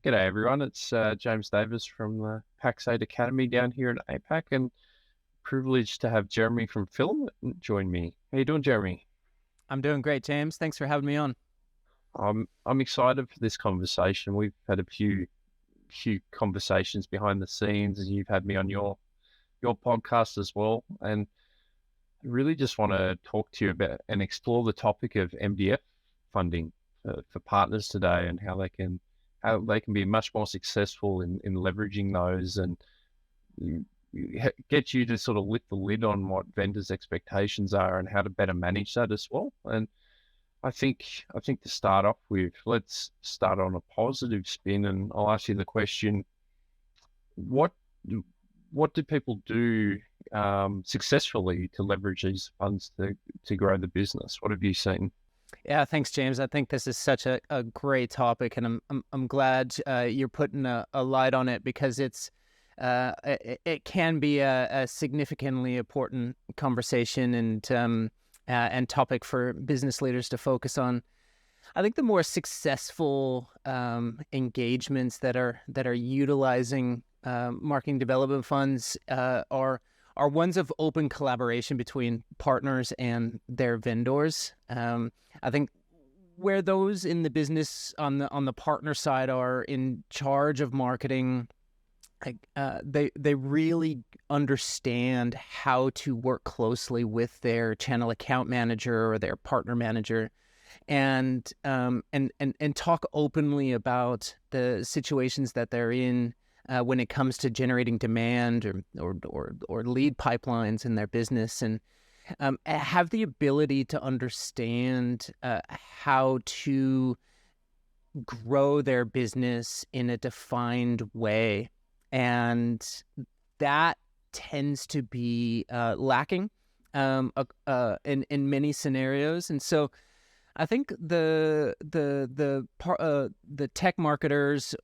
G'day everyone, it's James Davis from the Pax8 Academy down here in APAC, and privileged to have Jeremy from Filament join me. How you doing, Jeremy? I'm doing great, James. Thanks for having me on. I'm excited for this conversation. We've had a few conversations behind the scenes, and you've had me on your podcast as well. And I really just want to talk to you about and explore the topic of MDF funding for partners today, and how they can be much more successful in leveraging those, and get you to sort of lift the lid on what vendors' expectations are and how to better manage that as well. And I think to start off with, let's start on a positive spin, and I'll ask you the question: what what do people do successfully to leverage these funds to grow the business? What have you seen? Yeah, thanks, James. I think this is such a great topic, and I'm glad you're putting a light on it because it can be a significantly important conversation and topic for business leaders to focus on. I think the more successful engagements that are utilizing marketing development funds are ones of open collaboration between partners and their vendors. I think where those in the business on the partner side are in charge of marketing, they really understand how to work closely with their channel account manager or their partner manager, and talk openly about the situations that they're in when it comes to generating demand or lead pipelines in their business, and have the ability to understand how to grow their business in a defined way. And that tends to be lacking in many scenarios. And so I think the tech marketers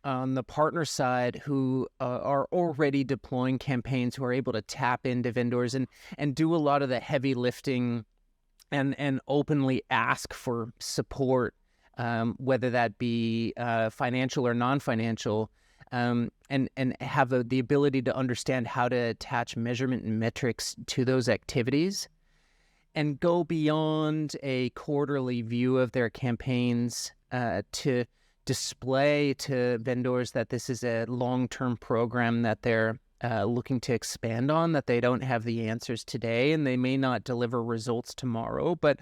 on the partner side who are already deploying campaigns, who are able to tap into vendors and do a lot of the heavy lifting and openly ask for support, whether that be financial or non-financial, and have the ability to understand how to attach measurement and metrics to those activities and go beyond a quarterly view of their campaigns to display to vendors that this is a long-term program that they're looking to expand on, that they don't have the answers today and they may not deliver results tomorrow, but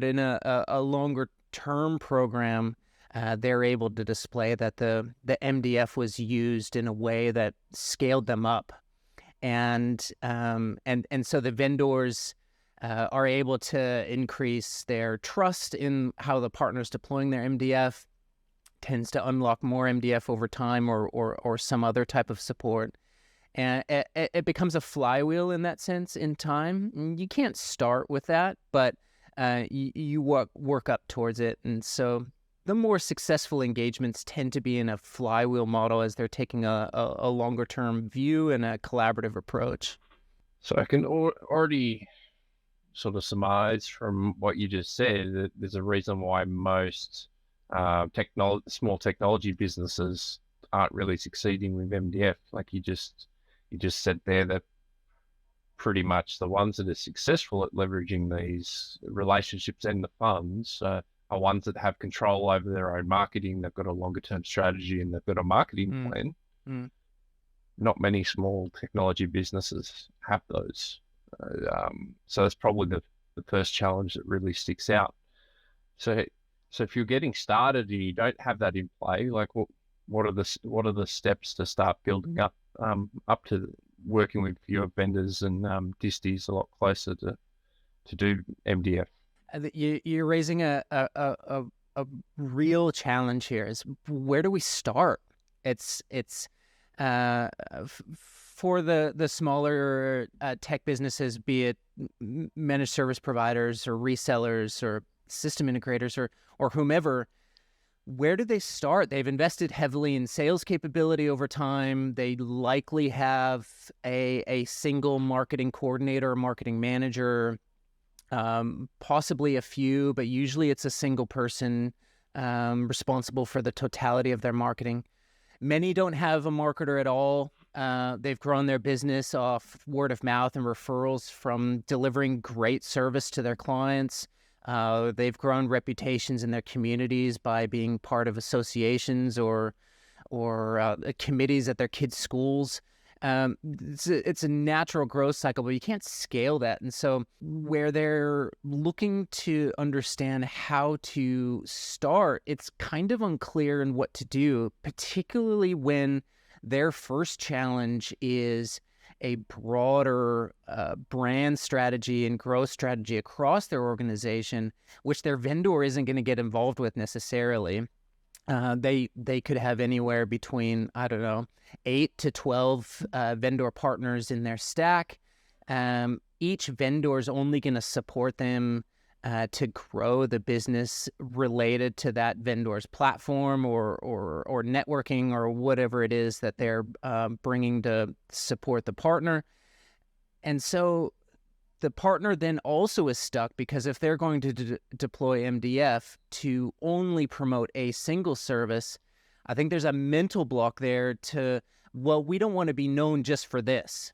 in a longer-term program, they're able to display that the MDF was used in a way that scaled them up, and so the vendors are able to increase their trust in how the partner's deploying their MDF, tends to unlock more MDF over time or some other type of support. And it becomes a flywheel in that sense in time. You can't start with that, but you work up towards it. And so the more successful engagements tend to be in a flywheel model as they're taking a longer term view and a collaborative approach. So I can already sort of surmise from what you just said that there's a reason why most small technology businesses aren't really succeeding with MDF. Like you just said there, that pretty much the ones that are successful at leveraging these relationships and the funds are ones that have control over their own marketing. They've got a longer term strategy and they've got a marketing plan. Not many small technology businesses have those. So that's probably the first challenge that really sticks out. So if you're getting started and you don't have that in play, like what are the steps to start building up to working with your vendors and disties a lot closer to do MDF? You're raising a real challenge here. Is where do we start? It's for the smaller tech businesses, be it managed service providers or resellers or system integrators or whomever. Where do they start? They've invested heavily in sales capability over time. They likely have a single marketing coordinator or marketing manager, possibly a few, but usually it's a single person responsible for the totality of their marketing. Many don't have a marketer at all. They've grown their business off word of mouth and referrals from delivering great service to their clients. They've grown reputations in their communities by being part of associations or committees at their kids' schools. It's a natural growth cycle, but you can't scale that. And so where they're looking to understand how to start, it's kind of unclear in what to do, particularly when their first challenge is a broader brand strategy and growth strategy across their organization, which their vendor isn't going to get involved with necessarily. They could have anywhere between, 8 to 12 vendor partners in their stack. Each vendor is only going to support them to grow the business related to that vendor's platform or networking or whatever it is that they're bringing to support the partner. And so the partner then also is stuck, because if they're going to deploy MDF to only promote a single service, I think there's a mental block there we don't want to be known just for this.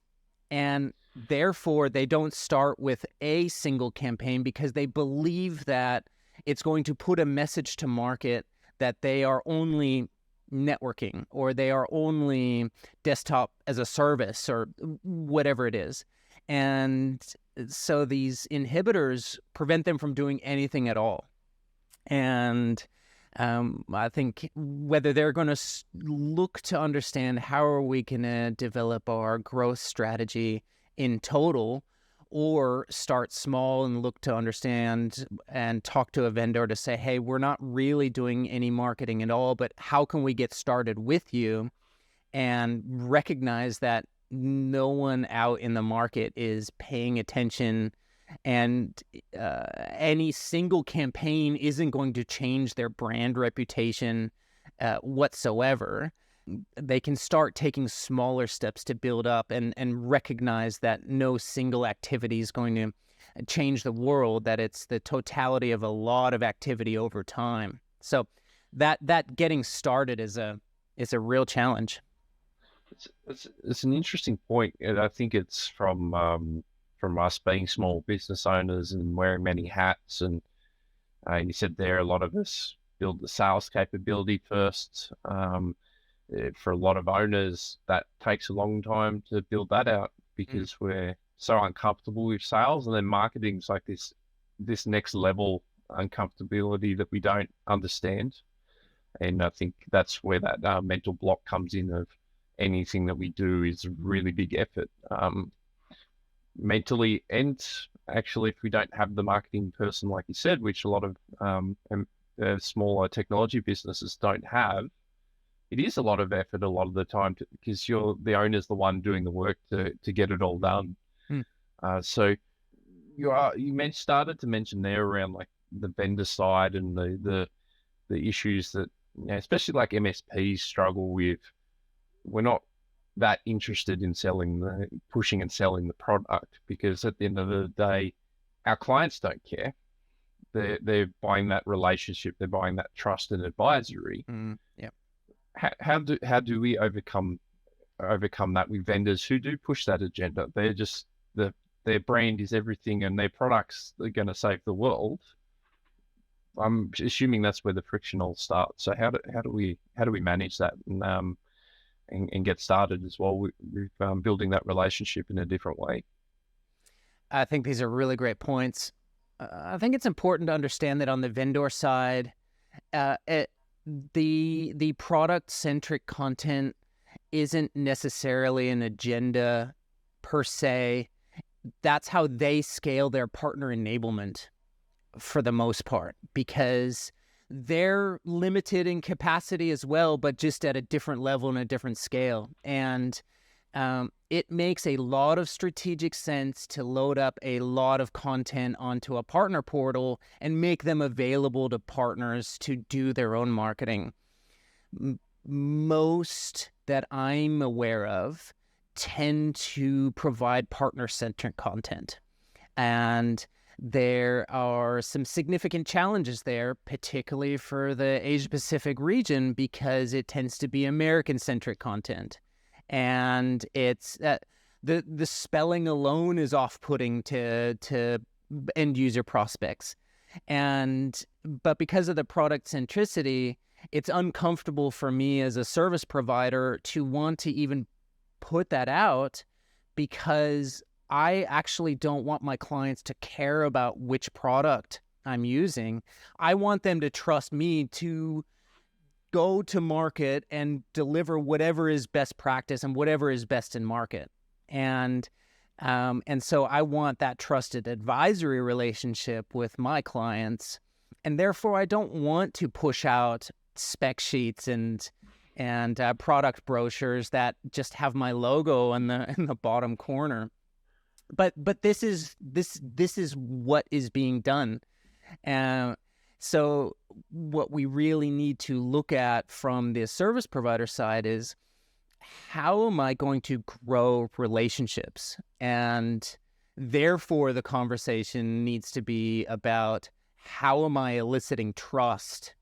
And therefore, they don't start with a single campaign because they believe that it's going to put a message to market that they are only networking or they are only desktop as a service or whatever it is. And so these inhibitors prevent them from doing anything at all. And I think whether they're going to look to understand how are we going to develop our growth strategy in total, or start small and look to understand and talk to a vendor to say, hey, we're not really doing any marketing at all, but how can we get started with you, and recognize that no one out in the market is paying attention, and any single campaign isn't going to change their brand reputation whatsoever. They can start taking smaller steps to build up and recognize that no single activity is going to change the world, that it's the totality of a lot of activity over time. So that getting started is a real challenge. It's an interesting point, and I think it's from us being small business owners and wearing many hats. And you said there, a lot of us build the sales capability first. For a lot of owners, that takes a long time to build that out because we're so uncomfortable with sales, and then marketing's like this next level uncomfortability that we don't understand. And I think that's where that mental block comes in of anything that we do is a really big effort. Mentally, and actually, if we don't have the marketing person, like you said, which a lot of smaller technology businesses don't have, it is a lot of effort a lot of the time because the owner's the one doing the work to get it all done. So you started to mention there around like the vendor side and the issues that, especially like MSPs struggle with. We're not that interested in pushing and selling the product, because at the end of the day, our clients don't care. They're buying that relationship, they're buying that trust and advisory. Yeah. How do we overcome that with vendors who do push that agenda? They're just their brand is everything, and their products are going to save the world. I'm assuming that's where the friction all starts. So how do we manage that and get started as well with building that relationship in a different way? I think these are really great points. I think it's important to understand that on the vendor side, the product-centric content isn't necessarily an agenda per se. That's how they scale their partner enablement for the most part, because they're limited in capacity as well, but just at a different level and a different scale. And it makes a lot of strategic sense to load up a lot of content onto a partner portal and make them available to partners to do their own marketing. Most that I'm aware of tend to provide partner-centric content. And There are some significant challenges there, particularly for the Asia Pacific region, because it tends to be American-centric content, and it's the spelling alone is off-putting to end user prospects, but because of the product centricity, it's uncomfortable for me as a service provider to want to even put that out, because I actually don't want my clients to care about which product I'm using. I want them to trust me to go to market and deliver whatever is best practice and whatever is best in market. And so I want that trusted advisory relationship with my clients. And therefore, I don't want to push out spec sheets and product brochures that just have my logo in the bottom corner. But this is what is being done. So what we really need to look at from the service provider side is, how am I going to grow relationships? And therefore, the conversation needs to be about, how am I eliciting trust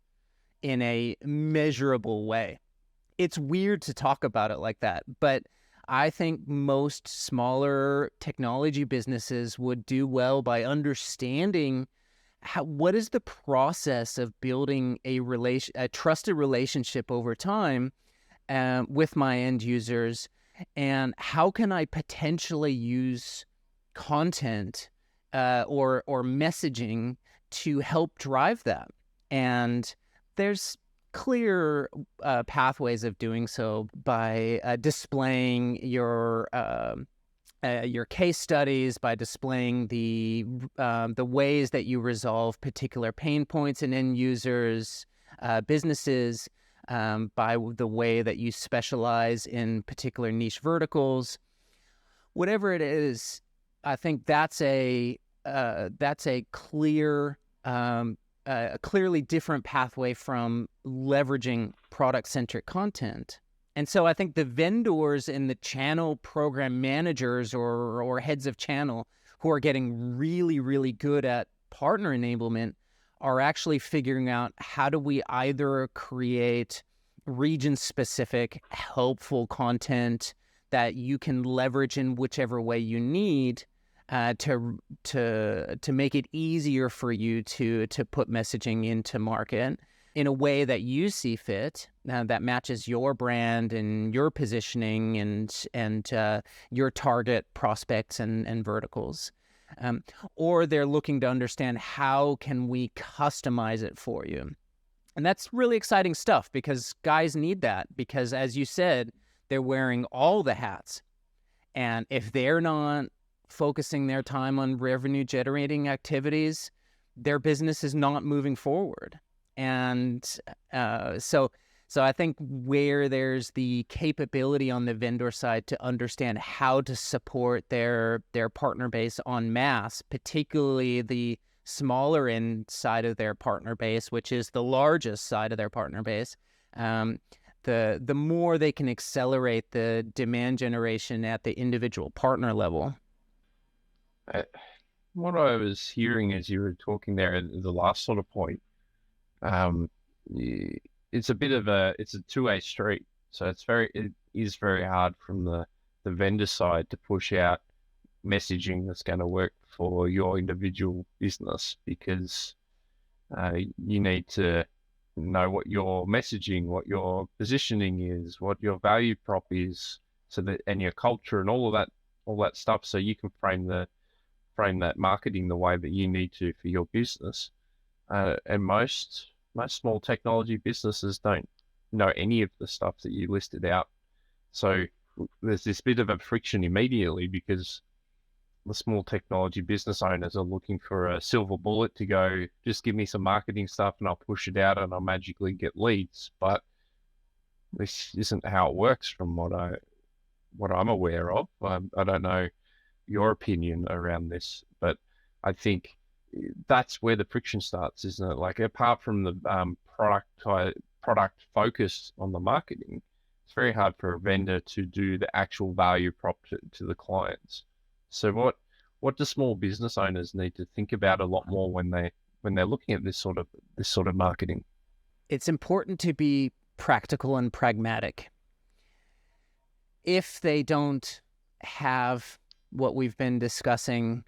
in a measurable way? It's weird to talk about it like that, but I think most smaller technology businesses would do well by understanding what is the process of building a trusted relationship over time with my end users, and how can I potentially use content or messaging to help drive that. And there's clear pathways of doing so by displaying your case studies, by displaying the ways that you resolve particular pain points in end users' businesses, by the way that you specialize in particular niche verticals. Whatever it is, I think that's a clearly different pathway from leveraging product-centric content. And so I think the vendors and the channel program managers or heads of channel who are getting really, really good at partner enablement are actually figuring out, how do we either create region-specific helpful content that you can leverage in whichever way you need, to make it easier for you to put messaging into market in a way that you see fit, that matches your brand and your positioning and your target prospects and verticals. Or they're looking to understand, how can we customize it for you? And that's really exciting stuff, because guys need that, because as you said, they're wearing all the hats. And if they're not focusing their time on revenue generating activities, their business is not moving forward. And so I think where there's the capability on the vendor side to understand how to support their partner base en masse, particularly the smaller end side of their partner base, which is the largest side of their partner base, the more they can accelerate the demand generation at the individual partner level. What I was hearing as you were talking there, the last sort of point, it's a two-way street. So it is very hard from the vendor side to push out messaging that's going to work for your individual business, because you need to know what your messaging, what your positioning is, what your value prop is, and your culture and all that stuff, so you can frame that marketing the way that you need to for your business. And most small technology businesses don't know any of the stuff that you listed out. So there's this bit of a friction immediately, because the small technology business owners are looking for a silver bullet to go, just give me some marketing stuff and I'll push it out and I'll magically get leads. But this isn't how it works from what I'm aware of. I don't know your opinion around this, but I think that's where the friction starts, isn't it? Like, apart from the product focus on the marketing, it's very hard for a vendor to do the actual value prop to the clients. So what do small business owners need to think about a lot more when they're looking at this sort of marketing? It's important to be practical and pragmatic. If they don't have what we've been discussing,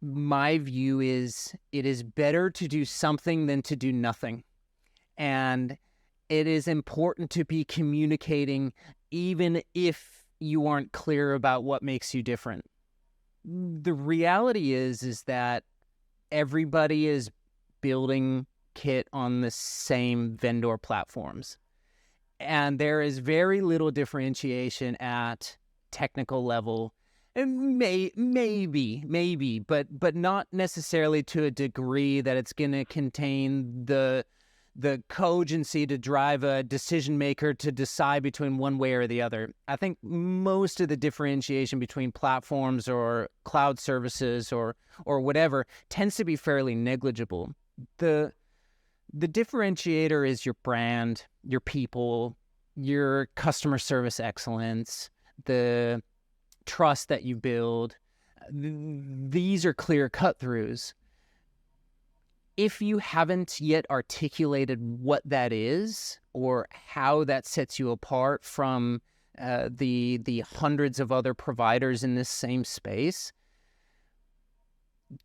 my view is it is better to do something than to do nothing. And it is important to be communicating even if you aren't clear about what makes you different. The reality is that everybody is building kit on the same vendor platforms. And there is very little differentiation at technical level. And maybe, but not necessarily to a degree that it's going to contain the cogency to drive a decision maker to decide between one way or the other. I think most of the differentiation between platforms or cloud services or whatever tends to be fairly negligible. The differentiator is your brand, your people, your customer service excellence, the trust that you build. These are clear cut-throughs. If you haven't yet articulated what that is or how that sets you apart from the hundreds of other providers in this same space,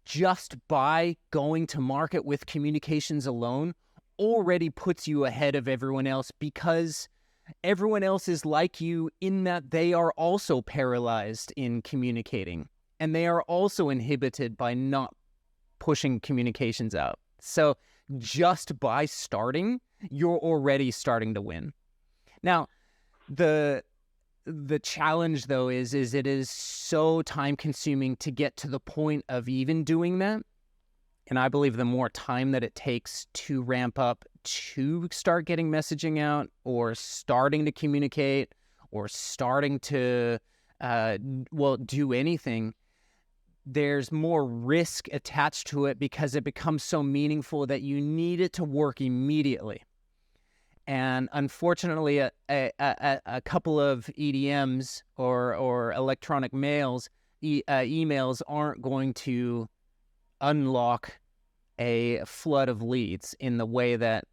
just by going to market with communications alone already puts you ahead of everyone else, because everyone else is like you in that they are also paralyzed in communicating, and they are also inhibited by not pushing communications out. So just by starting, you're already starting to win. Now, the challenge, though, is it is so time-consuming to get to the point of even doing that. And I believe the more time that it takes to ramp up to start getting messaging out or starting to communicate or starting to, do anything, there's more risk attached to it because it becomes so meaningful that you need it to work immediately. And unfortunately, a couple of EDMs or electronic mails, emails aren't going to unlock a flood of leads in the way that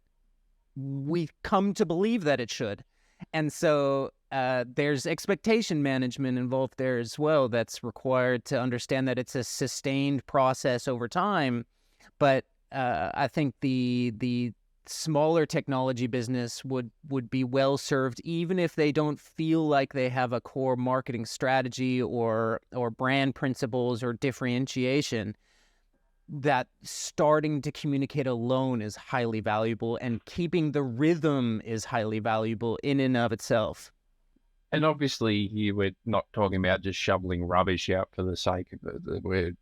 we've come to believe that it should. And so there's expectation management involved there as well that's required to understand that it's a sustained process over time. But I think the smaller technology business would be well served, even if they don't feel like they have a core marketing strategy or brand principles or differentiation, that starting to communicate alone is highly valuable, and keeping the rhythm is highly valuable in and of itself. And obviously, you were not talking about just shoveling rubbish out for the sake of it.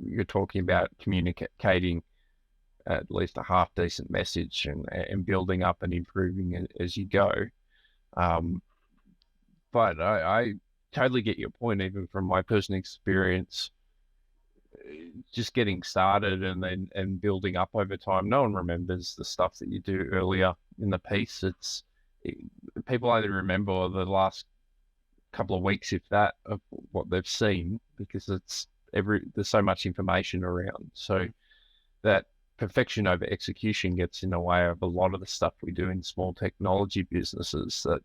You're talking about communicating at least a half decent message and building up and improving it as you go. But I totally get your point, even from my personal experience. Just getting started and building up over time. No one remembers the stuff that you do earlier in the piece. People only remember the last couple of weeks, if that, of what they've seen, because there's so much information around. So that perfection over execution gets in the way of a lot of the stuff we do in small technology businesses. That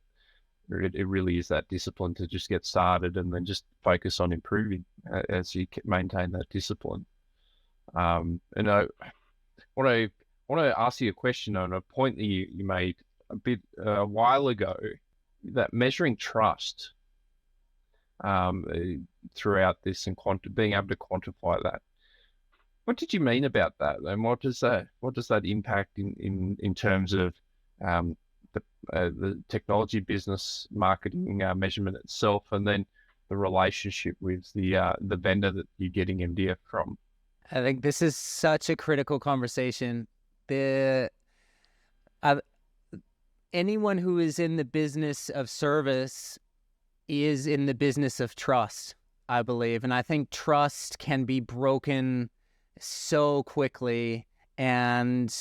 it really is that discipline to just get started and then just focus on improving as you maintain that discipline. And I want to ask you a question on a point that you made a while ago, that measuring trust throughout this and being able to quantify that. What did you mean about that, and what does that impact in terms of the technology business marketing measurement itself, and then the relationship with the vendor that you're getting MDF from? I think this is such a critical conversation. Anyone who is in the business of service is in the business of trust, I believe. And I think trust can be broken so quickly, and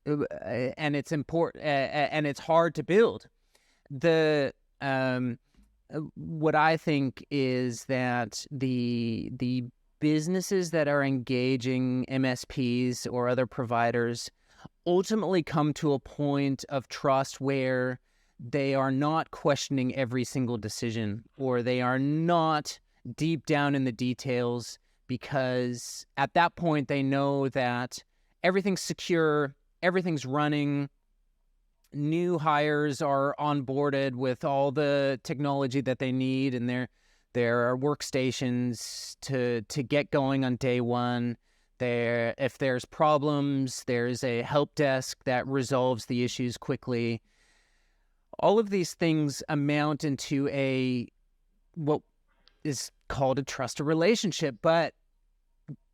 it's important, and it's hard to build. what I think is that the businesses that are engaging MSPs or other providers ultimately come to a point of trust where they are not questioning every single decision, or they are not deep down in the details, because at that point they know that everything's secure, everything's running, new hires are onboarded with all the technology that they need, and there are workstations to get going on day one. There, if there's problems, there's a help desk that resolves the issues quickly. All of these things amount into what is called a trusted relationship, but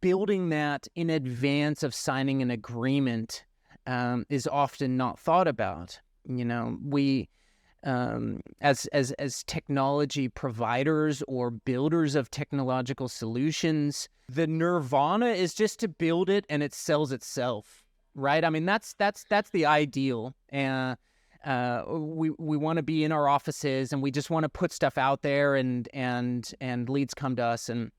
building that in advance of signing an agreement is often not thought about. We as technology providers or builders of technological solutions, the nirvana is just to build it and it sells itself, right? I mean, that's the ideal. And we want to be in our offices and we just want to put stuff out there, and leads come to us. And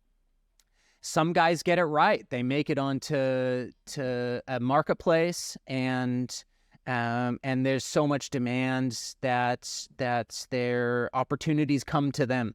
some guys get it right. They make it onto a marketplace, and there's so much demand that their opportunities come to them.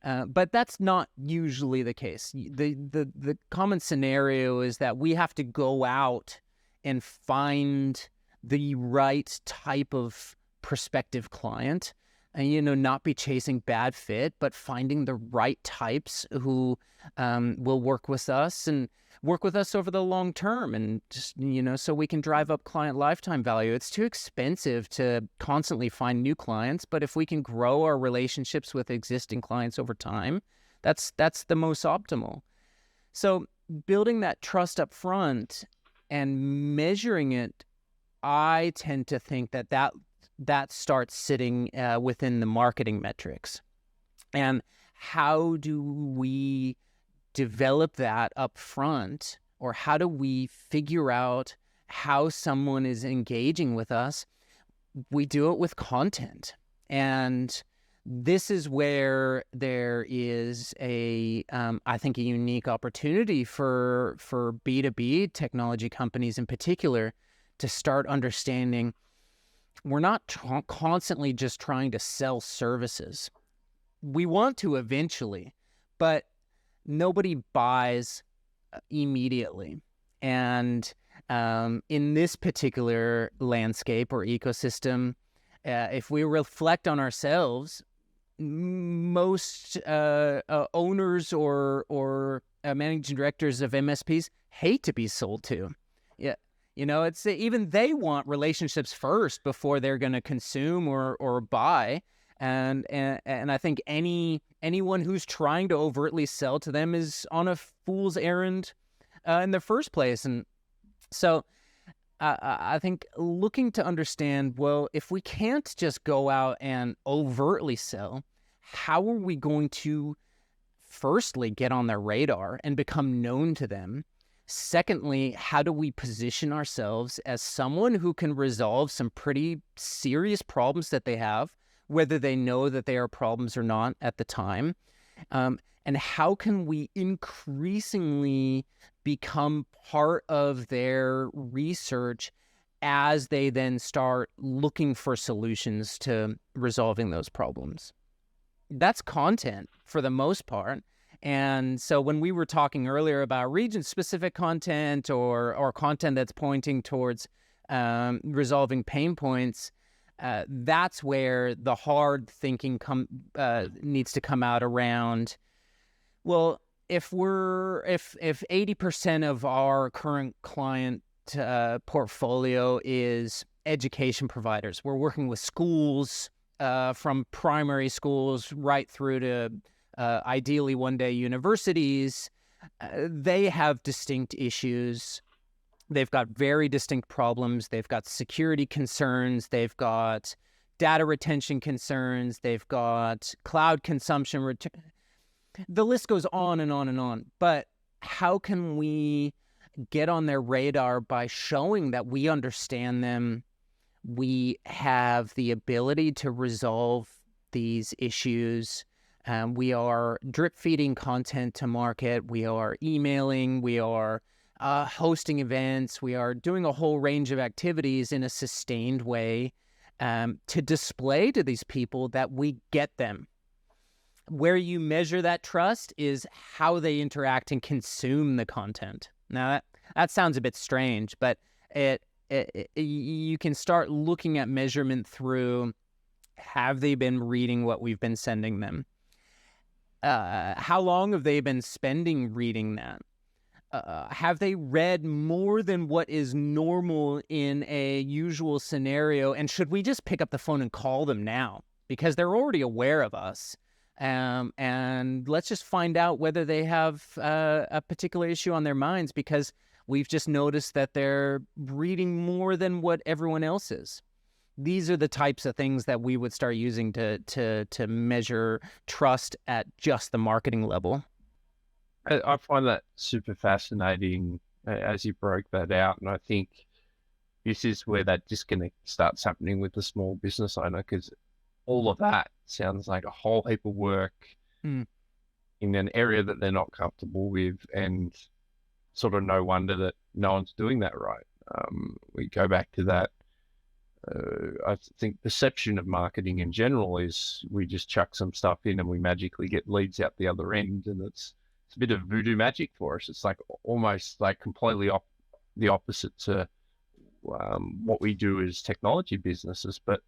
But that's not usually the case. The common scenario is that we have to go out and find the right type of prospective client, and not be chasing bad fit, but finding the right types who will work with us and work with us over the long term, and just so we can drive up client lifetime value. It's too expensive to constantly find new clients, but if we can grow our relationships with existing clients over time, that's the most optimal. So building that trust up front and measuring it, I tend to think that starts sitting within the marketing metrics. And how do we develop that up front, or how do we figure out how someone is engaging with us? We do it with content. And this is where there is I think a unique opportunity for B2B technology companies in particular to start understanding we're not constantly just trying to sell services. We want to eventually, but nobody buys immediately. And in this particular landscape or ecosystem, if we reflect on ourselves, most owners or managing directors of MSPs hate to be sold to. Yeah. It's even they want relationships first before they're going to consume or buy. And I think anyone who's trying to overtly sell to them is on a fool's errand in the first place. And so I think looking to understand, well, if we can't just go out and overtly sell, how are we going to firstly get on their radar and become known to them? Secondly, how do we position ourselves as someone who can resolve some pretty serious problems that they have, whether they know that they are problems or not at the time? And how can we increasingly become part of their research as they then start looking for solutions to resolving those problems? That's content for the most part. And so when we were talking earlier about region-specific content or content that's pointing towards resolving pain points, that's where the hard thinking needs to come out around. Well, if 80% of our current client portfolio is education providers, we're working with schools from primary schools right through to ideally one day universities. They have distinct issues. They've got very distinct problems. They've got security concerns. They've got data retention concerns. They've got cloud consumption. The list goes on and on and on. But how can we get on their radar by showing that we understand them? We have the ability to resolve these issues. We are drip feeding content to market. We are emailing. We are hosting events. We are doing a whole range of activities in a sustained way to display to these people that we get them. Where you measure that trust is how they interact and consume the content. Now, that sounds a bit strange, but you can start looking at measurement through, have they been reading what we've been sending them? How long have they been spending reading that? Have they read more than what is normal in a usual scenario? And should we just pick up the phone and call them now? Because they're already aware of us. And let's just find out whether they have a particular issue on their minds, because we've just noticed that they're reading more than what everyone else is. These are the types of things that we would start using to measure trust at just the marketing level. I find that super fascinating as you broke that out. And I think this is where that disconnect starts happening with the small business owner, because all of that sounds like a whole heap of work in an area that they're not comfortable with, and sort of no wonder that no one's doing that right. We go back to that. I think perception of marketing in general is we just chuck some stuff in and we magically get leads out the other end, and it's a bit of voodoo magic for us. It's like almost like completely the opposite to what we do as technology businesses. But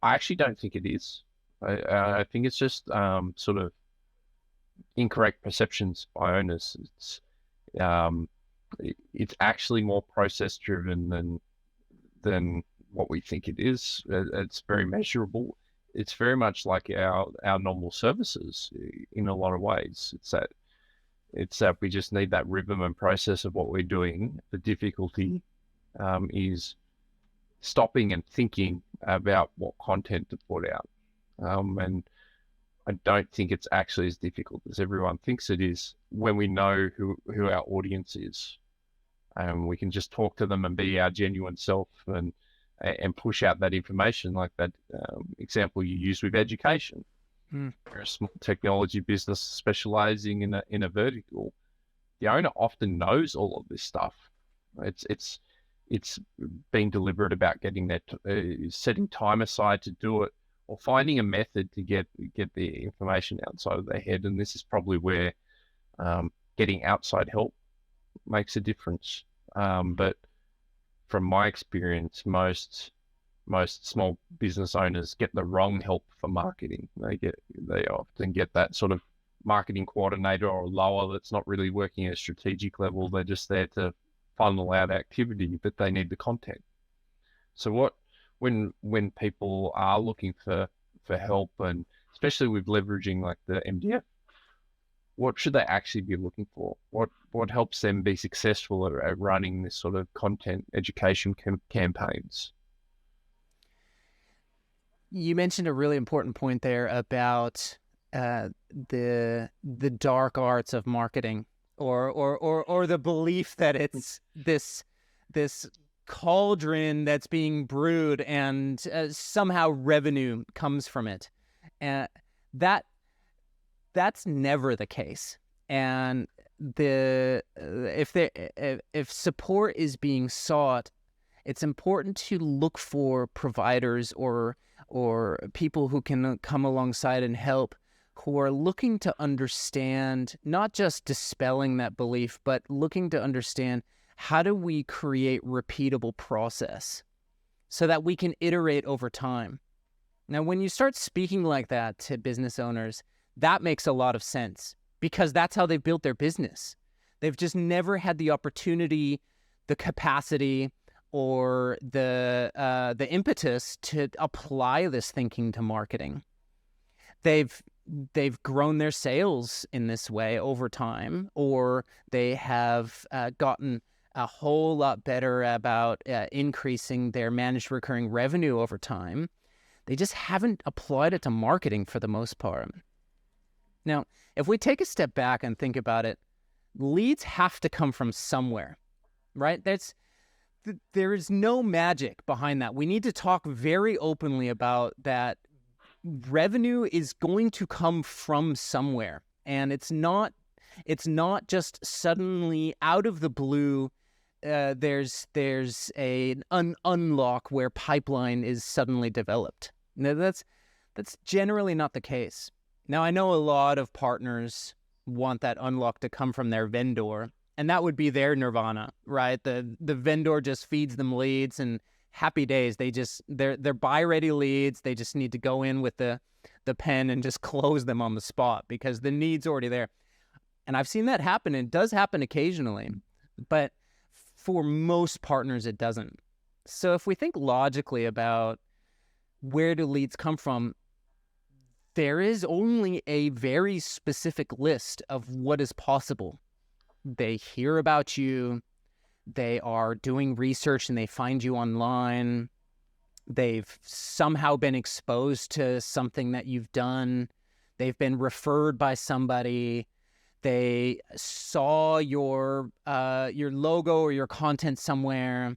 I actually don't think it is. I think it's just sort of incorrect perceptions by owners. It's actually more process driven than what we think it is. It's very measurable. It's very much like our normal services in a lot of ways. It's that we just need that rhythm and process of what we're doing. The difficulty is stopping and thinking about what content to put out. And I don't think it's actually as difficult as everyone thinks it is when we know who our audience is. We can just talk to them and be our genuine self and push out that information, like that example you use with education. We're a small technology business specializing in a vertical. The owner often knows all of this stuff. It's being deliberate about getting that, setting time aside to do it, or finding a method to get the information outside of their head. And this is probably where getting outside help makes a difference. But from my experience, most small business owners get the wrong help for marketing. They often get that sort of marketing coordinator or lower that's not really working at a strategic level. They're just there to funnel out activity, but they need the content. So when people are looking for help, and especially with leveraging like the MDF, what should they actually be looking for? What helps them be successful at running this sort of content education campaigns? You mentioned a really important point there about the dark arts of marketing, or the belief that it's this cauldron that's being brewed and somehow revenue comes from it. That's never the case. And if support is being sought, it's important to look for providers or people who can come alongside and help, who are looking to understand, not just dispelling that belief, but looking to understand, how do we create repeatable process so that we can iterate over time? Now, when you start speaking like that to business owners, that makes a lot of sense, because that's how they've built their business. They've just never had the opportunity, the capacity, or the impetus to apply this thinking to marketing. They've grown their sales in this way over time, or they have gotten a whole lot better about increasing their managed recurring revenue over time. They just haven't applied it to marketing for the most part. Now, if we take a step back and think about it, leads have to come from somewhere, right? There is no magic behind that. We need to talk very openly about that. revenue is going to come from somewhere, and it's not just suddenly out of the blue. There's an unlock where pipeline is suddenly developed. Now, that's generally not the case. Now, I know a lot of partners want that unlock to come from their vendor, and that would be their nirvana, right? The vendor just feeds them leads, and happy days. They're buy ready leads. They just need to go in with the pen and just close them on the spot because the need's already there. And I've seen that happen. It does happen occasionally, but for most partners, it doesn't. So if we think logically about where do leads come from, there is only a very specific list of what is possible. They hear about you, they are doing research and they find you online, they've somehow been exposed to something that you've done, they've been referred by somebody, they saw your logo or your content somewhere.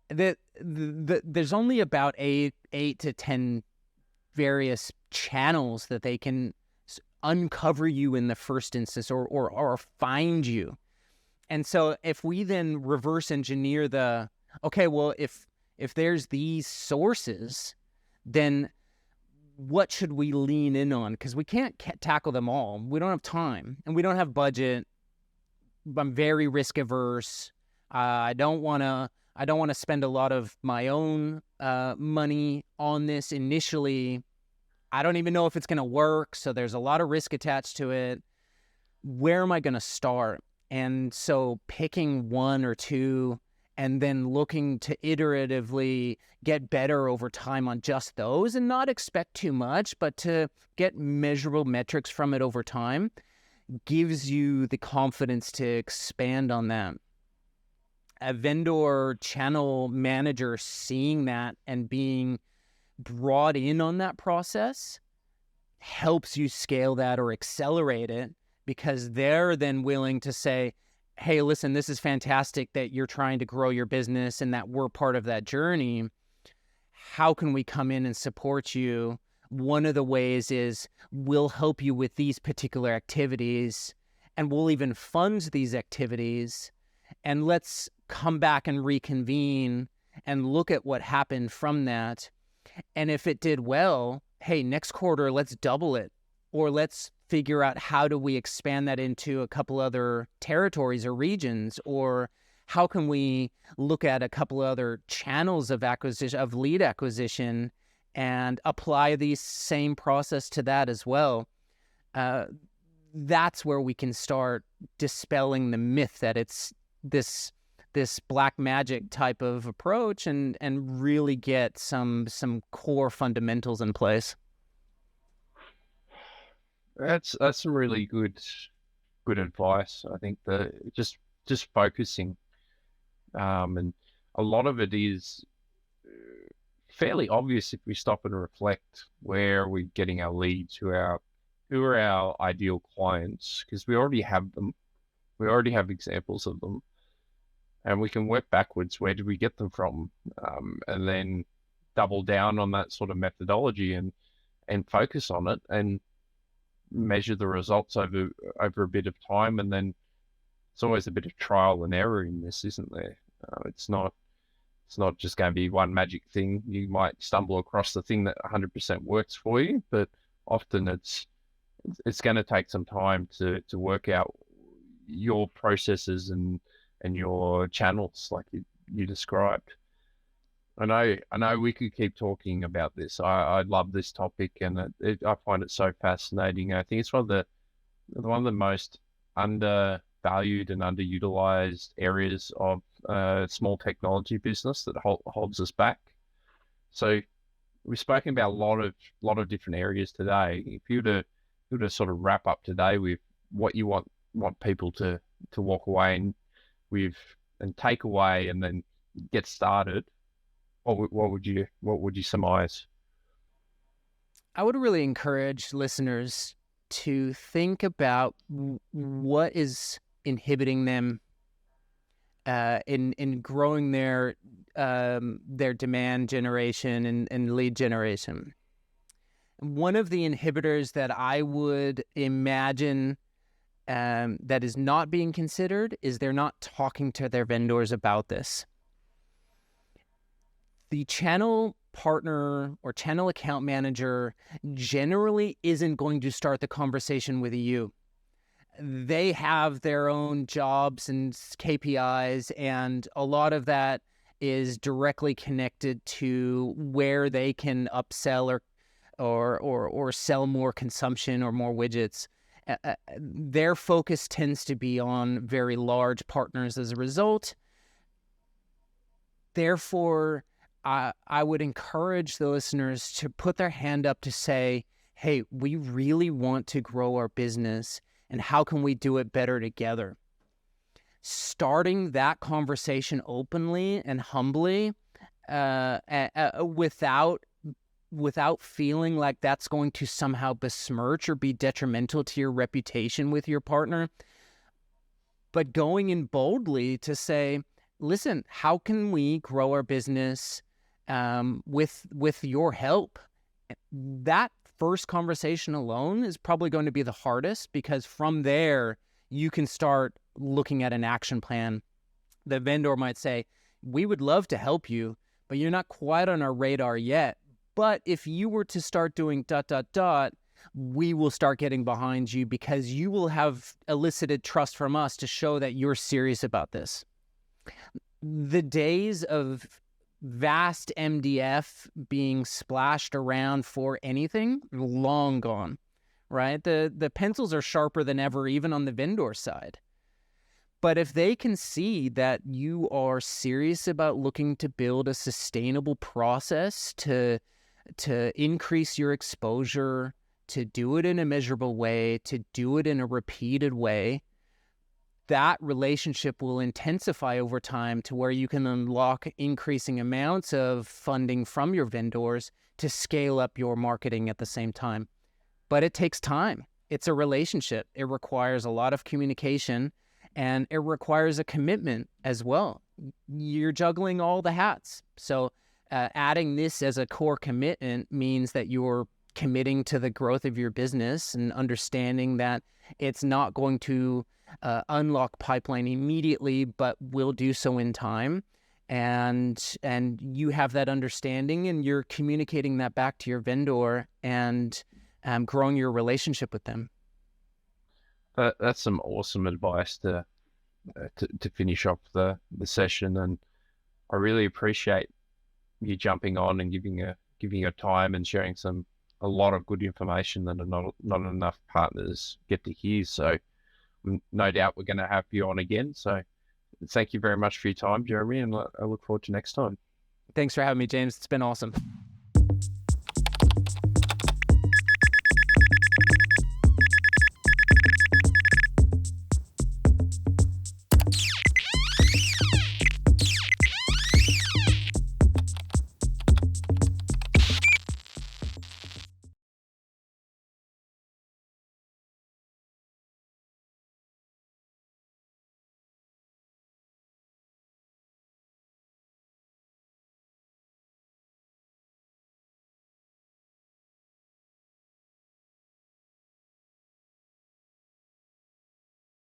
There's only about eight to 10 various channels that they can uncover you in the first instance or find you. And so if we then reverse engineer if there's these sources, then what should we lean in on? Because we can't tackle them all. We don't have time and we don't have budget. I'm very risk averse. I don't want to spend a lot of my own money on this initially. I don't even know if it's going to work, so there's a lot of risk attached to it. Where am I going to start? And so picking one or two and then looking to iteratively get better over time on just those and not expect too much, but to get measurable metrics from it over time gives you the confidence to expand on that. A vendor channel manager seeing that and being brought in on that process helps you scale that or accelerate it, because they're then willing to say, hey, listen, this is fantastic that you're trying to grow your business and that we're part of that journey. How can we come in and support you? One of the ways is we'll help you with these particular activities, and we'll even fund these activities, and let's come back and reconvene and look at what happened from that. And if it did well, hey, next quarter, let's double it, or let's figure out how do we expand that into a couple other territories or regions, or how can we look at a couple other channels of acquisition, of lead acquisition, and apply the same process to that as well. That's where we can start dispelling the myth that it's this black magic type of approach, and really get some core fundamentals in place. That's some really good advice. I think that just focusing, and a lot of it is fairly obvious if we stop and reflect where we're getting our leads, who are our ideal clients, because we already have them, we already have examples of them, and we can work backwards. Where did we get them from? And then double down on that sort of methodology and focus on it and measure the results over a bit of time. And then it's always a bit of trial and error in this, isn't there? It's not just going to be one magic thing. You might stumble across the thing that 100% works for you, but often it's going to take some time to work out your processes and your channels like you described. I know we could keep talking about this. I love this topic, and I find it so fascinating. I think it's one of the most undervalued and underutilized areas of small technology business that holds us back. So we've spoken about a lot of different areas today. If you were to sort of wrap up today with what you want people to walk away and take away and then get started, what would you surmise? I would really encourage listeners to think about what is inhibiting them in growing their demand generation and lead generation. One of the inhibitors that I would imagine that is not being considered is they're not talking to their vendors about this. The channel partner or channel account manager generally isn't going to start the conversation with you. They have their own jobs and KPIs, and a lot of that is directly connected to where they can upsell or sell more consumption or more widgets. Their focus tends to be on very large partners as a result. Therefore, I would encourage the listeners to put their hand up to say, hey, we really want to grow our business, and how can we do it better together? Starting that conversation openly and humbly, without feeling like that's going to somehow besmirch or be detrimental to your reputation with your partner, but going in boldly to say, listen, how can we grow our business with your help? That first conversation alone is probably going to be the hardest, because from there, you can start looking at an action plan. The vendor might say, we would love to help you, but you're not quite on our radar yet. But if you were to start doing ... we will start getting behind you, because you will have elicited trust from us to show that you're serious about this. The days of vast MDF being splashed around for anything, long gone, right? The pencils are sharper than ever, even on the vendor side. But if they can see that you are serious about looking to build a sustainable process to increase your exposure, to do it in a measurable way, to do it in a repeated way, that relationship will intensify over time to where you can unlock increasing amounts of funding from your vendors to scale up your marketing at the same time. But it takes time. It's a relationship. It requires a lot of communication, and it requires a commitment as well. You're juggling all the hats. So adding this as a core commitment means that you're committing to the growth of your business and understanding that it's not going to unlock pipeline immediately, but will do so in time. And you have that understanding, and you're communicating that back to your vendor and growing your relationship with them. That's some awesome advice to finish off the session, and I really appreciate you jumping on and giving your time and sharing a lot of good information that not enough partners get to hear. So no doubt we're going to have you on again. So thank you very much for your time, Jeremy, and I look forward to next time. Thanks for having me, James. It's been awesome.